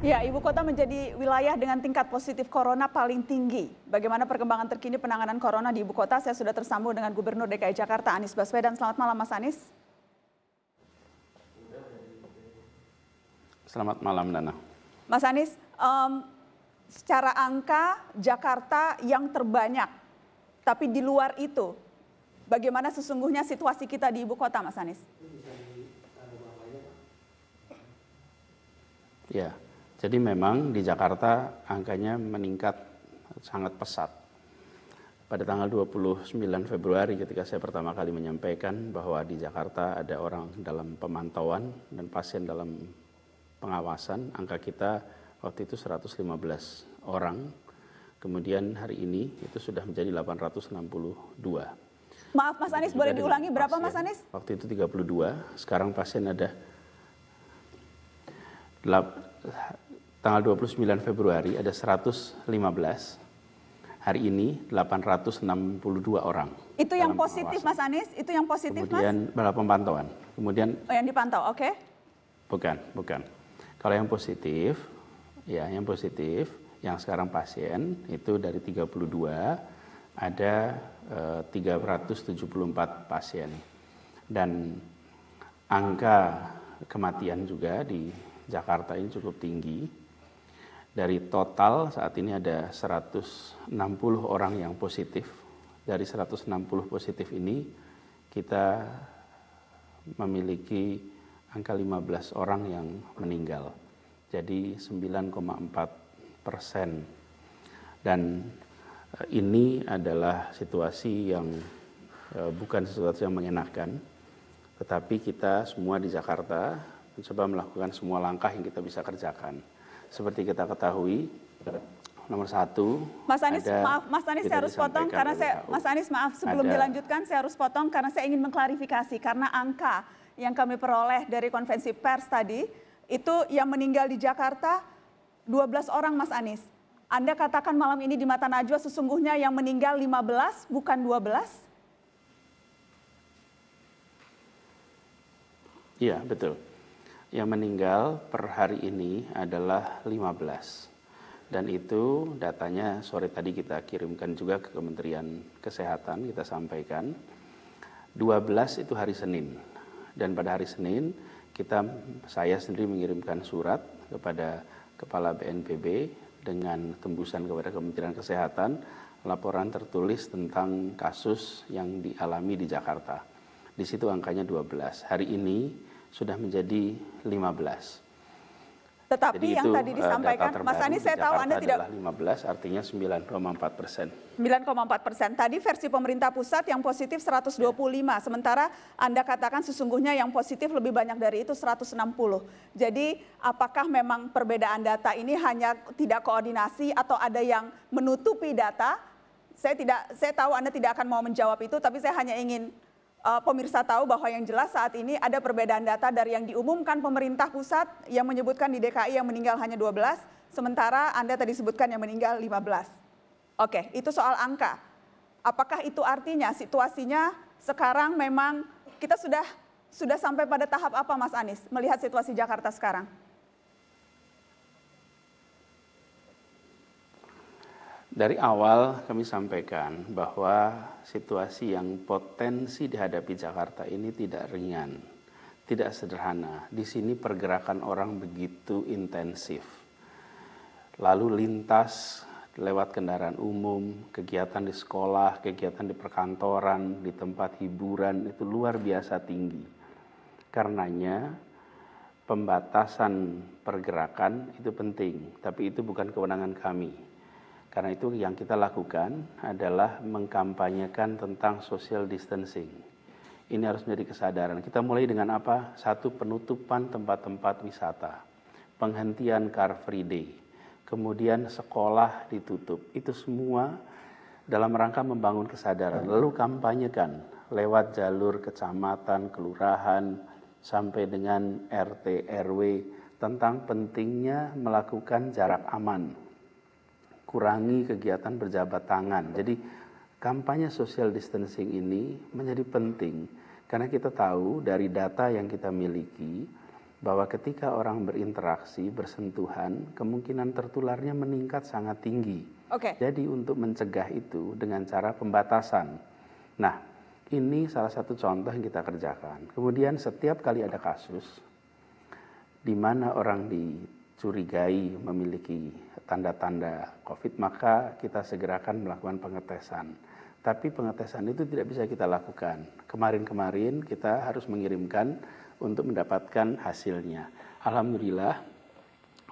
Ya, Ibu Kota menjadi wilayah dengan tingkat positif corona paling tinggi. Bagaimana perkembangan terkini penanganan corona di Ibu Kota? Saya sudah tersambung dengan Gubernur DKI Jakarta Anies Baswedan. Selamat malam, Mas Anies. Selamat malam, Nana. Mas Anies, secara angka Jakarta yang terbanyak, tapi di luar itu, bagaimana sesungguhnya situasi kita di Ibu Kota, Mas Anies? Ya, jadi memang di Jakarta angkanya meningkat sangat pesat. Pada tanggal 29 Februari ketika saya pertama kali menyampaikan bahwa di Jakarta ada orang dalam pemantauan dan pasien dalam pengawasan, angka kita waktu itu 115 orang. Kemudian hari ini itu sudah menjadi 862. Maaf Mas Anies, boleh diulangi berapa Mas Anies? Waktu itu 32, sekarang pasien ada tanggal 29 Februari ada 115, hari ini 862 orang. Itu yang positif Mas Anies? Itu yang positif kemudian, Mas? Kemudian pemantauan. Kemudian yang dipantau, oke. Bukan. Kalau yang positif, ya yang positif, yang sekarang pasien itu dari 32 ada 374 pasien. Dan angka kematian juga di Jakarta ini cukup tinggi. Dari total saat ini ada 160 orang yang positif. Dari 160 positif ini kita memiliki angka 15 orang yang meninggal. Jadi 9,4%. Dan ini adalah situasi yang bukan sesuatu yang mengenakan. Tetapi kita semua di Jakarta mencoba melakukan semua langkah yang kita bisa kerjakan. Seperti kita ketahui, nomor satu. Mas Anies, maaf, Mas Anies saya harus potong karena Mas Anies maaf sebelum dilanjutkan saya harus potong karena saya ingin mengklarifikasi karena angka yang kami peroleh dari konvensi pers tadi itu yang meninggal di Jakarta 12 orang Mas Anies. Anda katakan malam ini di Mata Najwa sesungguhnya yang meninggal 15 bukan 12? Iya, betul. Yang meninggal per hari ini adalah 15. Dan itu datanya sore tadi kita kirimkan juga ke Kementerian Kesehatan, kita sampaikan. 12 itu hari Senin. Dan pada hari Senin saya sendiri mengirimkan surat kepada Kepala BNPB dengan tembusan kepada Kementerian Kesehatan, laporan tertulis tentang kasus yang dialami di Jakarta. Di situ angkanya 12. Hari ini sudah menjadi 15. Tetapi jadi yang tadi disampaikan, Mas Anies saya tahu Anda tidak 15 artinya 9,4%. 9,4%. Tadi versi pemerintah pusat yang positif 125, sementara Anda katakan sesungguhnya yang positif lebih banyak dari itu 160. Jadi apakah memang perbedaan data ini hanya tidak koordinasi atau ada yang menutupi data? Saya tahu Anda tidak akan mau menjawab itu, tapi saya hanya ingin pemirsa tahu bahwa yang jelas saat ini ada perbedaan data dari yang diumumkan pemerintah pusat yang menyebutkan di DKI yang meninggal hanya 12, sementara Anda tadi sebutkan yang meninggal 15. Oke, itu soal angka. Apakah itu artinya situasinya sekarang memang kita sudah sampai pada tahap apa Mas Anies melihat situasi Jakarta sekarang? Dari awal kami sampaikan bahwa situasi yang potensi dihadapi Jakarta ini tidak ringan, tidak sederhana. Di sini pergerakan orang begitu intensif. Lalu lintas lewat kendaraan umum, kegiatan di sekolah, kegiatan di perkantoran, di tempat hiburan itu luar biasa tinggi. Karenanya pembatasan pergerakan itu penting, tapi itu bukan kewenangan kami. Karena itu yang kita lakukan adalah mengkampanyekan tentang social distancing. Ini harus menjadi kesadaran. Kita mulai dengan apa? Satu, penutupan tempat-tempat wisata. Penghentian Car Free Day. Kemudian sekolah ditutup. Itu semua dalam rangka membangun kesadaran. Lalu kampanyekan lewat jalur kecamatan, kelurahan, sampai dengan RT, RW tentang pentingnya melakukan jarak aman. Kurangi kegiatan berjabat tangan. Jadi kampanye social distancing ini menjadi penting karena kita tahu dari data yang kita miliki bahwa ketika orang berinteraksi, bersentuhan, kemungkinan tertularnya meningkat sangat tinggi. Oke. Jadi untuk mencegah itu dengan cara pembatasan. Nah, ini salah satu contoh yang kita kerjakan. Kemudian setiap kali ada kasus di mana orang dicurigai memiliki tanda-tanda COVID, maka kita segerakan melakukan pengetesan. Tapi pengetesan itu tidak bisa kita lakukan. Kemarin-kemarin kita harus mengirimkan untuk mendapatkan hasilnya. Alhamdulillah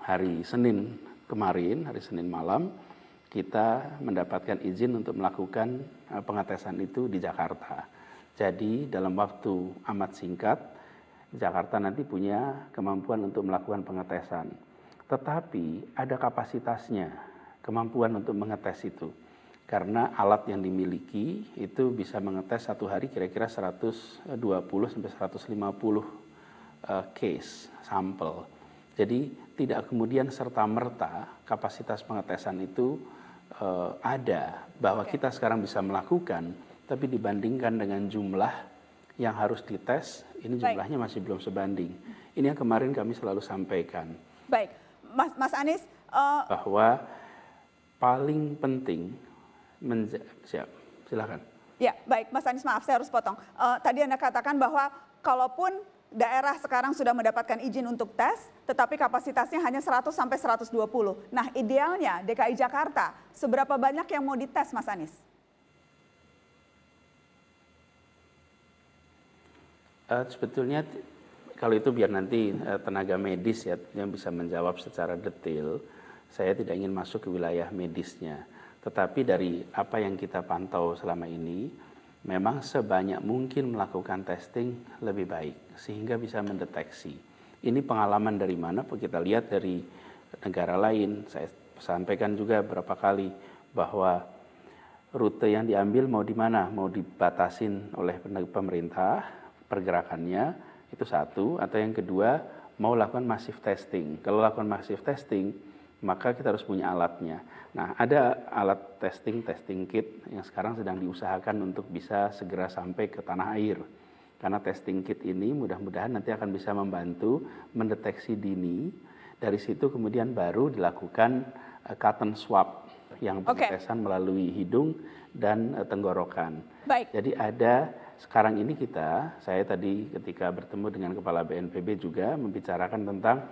hari Senin kemarin, hari Senin malam, kita mendapatkan izin untuk melakukan pengetesan itu di Jakarta. Jadi dalam waktu amat singkat, Jakarta nanti punya kemampuan untuk melakukan pengetesan. Tetapi ada kapasitasnya, kemampuan untuk mengetes itu. Karena alat yang dimiliki itu bisa mengetes satu hari kira-kira 120 sampai 150 case sampel. Jadi tidak kemudian serta-merta kapasitas pengetesan itu ada bahwa kita sekarang bisa melakukan, tapi dibandingkan dengan jumlah yang harus dites, ini jumlahnya masih belum sebanding. Ini yang kemarin kami selalu sampaikan. Baik, Mas Anies. Bahwa paling penting siap, silakan. Ya, baik, Mas Anies, maaf saya harus potong. Tadi Anda katakan bahwa kalaupun daerah sekarang sudah mendapatkan izin untuk tes, tetapi kapasitasnya hanya 100 sampai 120. Nah, idealnya DKI Jakarta, seberapa banyak yang mau dites, Mas Anies? Sebetulnya kalau itu biar nanti tenaga medis ya yang bisa menjawab secara detail. Saya tidak ingin masuk ke wilayah medisnya. Tetapi dari apa yang kita pantau selama ini, memang sebanyak mungkin melakukan testing lebih baik sehingga bisa mendeteksi. Ini pengalaman dari mana? Kita lihat dari negara lain. Saya sampaikan juga beberapa kali bahwa rute yang diambil mau di mana? Mau dibatasin oleh pemerintah pergerakannya, itu satu. Atau yang kedua, mau lakukan massive testing. Kalau lakukan massive testing, maka kita harus punya alatnya. Nah, ada alat testing kit yang sekarang sedang diusahakan untuk bisa segera sampai ke tanah air. Karena testing kit ini mudah-mudahan nanti akan bisa membantu mendeteksi dini. Dari situ kemudian baru dilakukan cotton swab yang pengetesan melalui hidung dan tenggorokan. Baik. Jadi ada sekarang ini saya tadi ketika bertemu dengan Kepala BNPB juga membicarakan tentang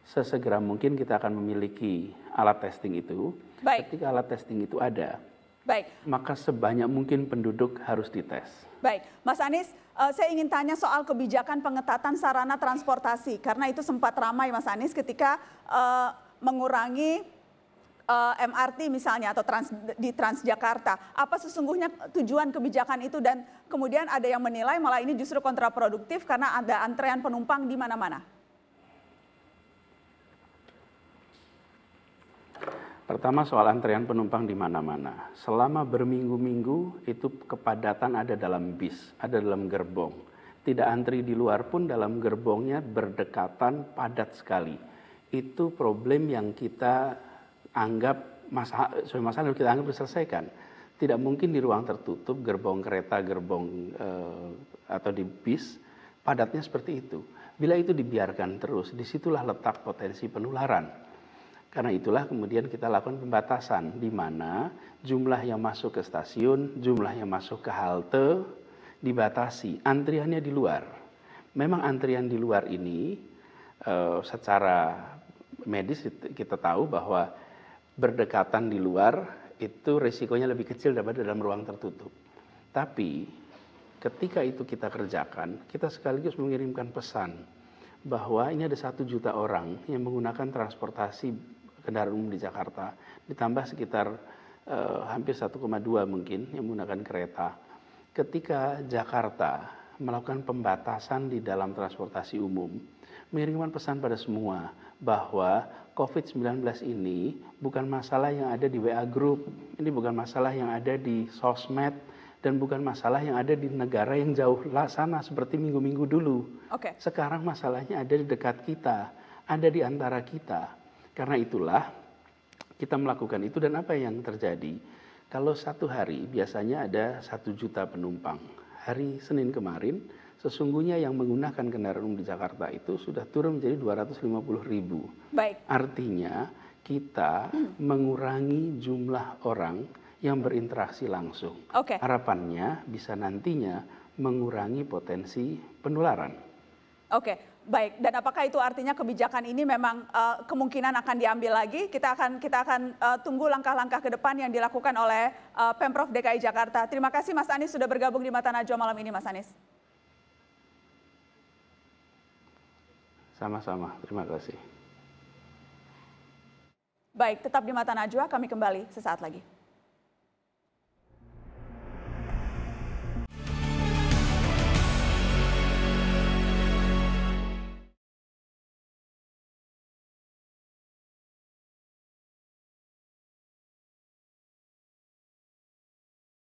sesegera mungkin kita akan memiliki alat testing itu. Baik. Ketika alat testing itu ada, baik, maka sebanyak mungkin penduduk harus dites. Baik, Mas Anies, saya ingin tanya soal kebijakan pengetatan sarana transportasi. Karena itu sempat ramai, Mas Anies, ketika mengurangi MRT misalnya atau di Transjakarta. Apa sesungguhnya tujuan kebijakan itu, dan kemudian ada yang menilai malah ini justru kontraproduktif karena ada antrean penumpang di mana-mana. Pertama soal antrean penumpang di mana-mana. Selama berminggu-minggu itu kepadatan ada dalam bis, ada dalam gerbong. Tidak antri di luar pun dalam gerbongnya berdekatan, padat sekali. Itu problem yang kita anggap masalah kita anggap diselesaikan. Tidak mungkin di ruang tertutup, gerbong kereta, gerbong atau di bis, padatnya seperti itu. Bila itu dibiarkan terus, disitulah letak potensi penularan. Karena itulah kemudian kita lakukan pembatasan di mana jumlah yang masuk ke stasiun, jumlah yang masuk ke halte dibatasi, antriannya di luar. Memang antrian di luar ini secara medis kita tahu bahwa berdekatan di luar itu risikonya lebih kecil daripada dalam ruang tertutup. Tapi ketika itu kita kerjakan, kita sekaligus mengirimkan pesan bahwa ini ada 1 juta orang yang menggunakan transportasi kendaraan umum di Jakarta, ditambah sekitar hampir 1,2 mungkin yang menggunakan kereta. Ketika Jakarta melakukan pembatasan di dalam transportasi umum, mengirimkan pesan pada semua bahwa COVID-19 ini bukan masalah yang ada di WA Group, ini bukan masalah yang ada di sosmed, dan bukan masalah yang ada di negara yang jauh sana seperti minggu-minggu dulu. Sekarang masalahnya ada di dekat kita, ada di antara kita. Karena itulah kita melakukan itu. Dan apa yang terjadi? Kalau satu hari biasanya ada 1 juta penumpang. Hari Senin kemarin sesungguhnya yang menggunakan kendaraan umum di Jakarta itu sudah turun menjadi 250.000. Baik. Artinya kita mengurangi jumlah orang yang berinteraksi langsung. Oke. Harapannya bisa nantinya mengurangi potensi penularan. Oke, baik. Dan apakah itu artinya kebijakan ini memang kemungkinan akan diambil lagi? Kita akan tunggu langkah-langkah ke depan yang dilakukan oleh Pemprov DKI Jakarta. Terima kasih Mas Anies sudah bergabung di Mata Najwa malam ini, Mas Anies. Sama-sama, terima kasih. Baik, tetap di Mata Najwa, kami kembali sesaat lagi.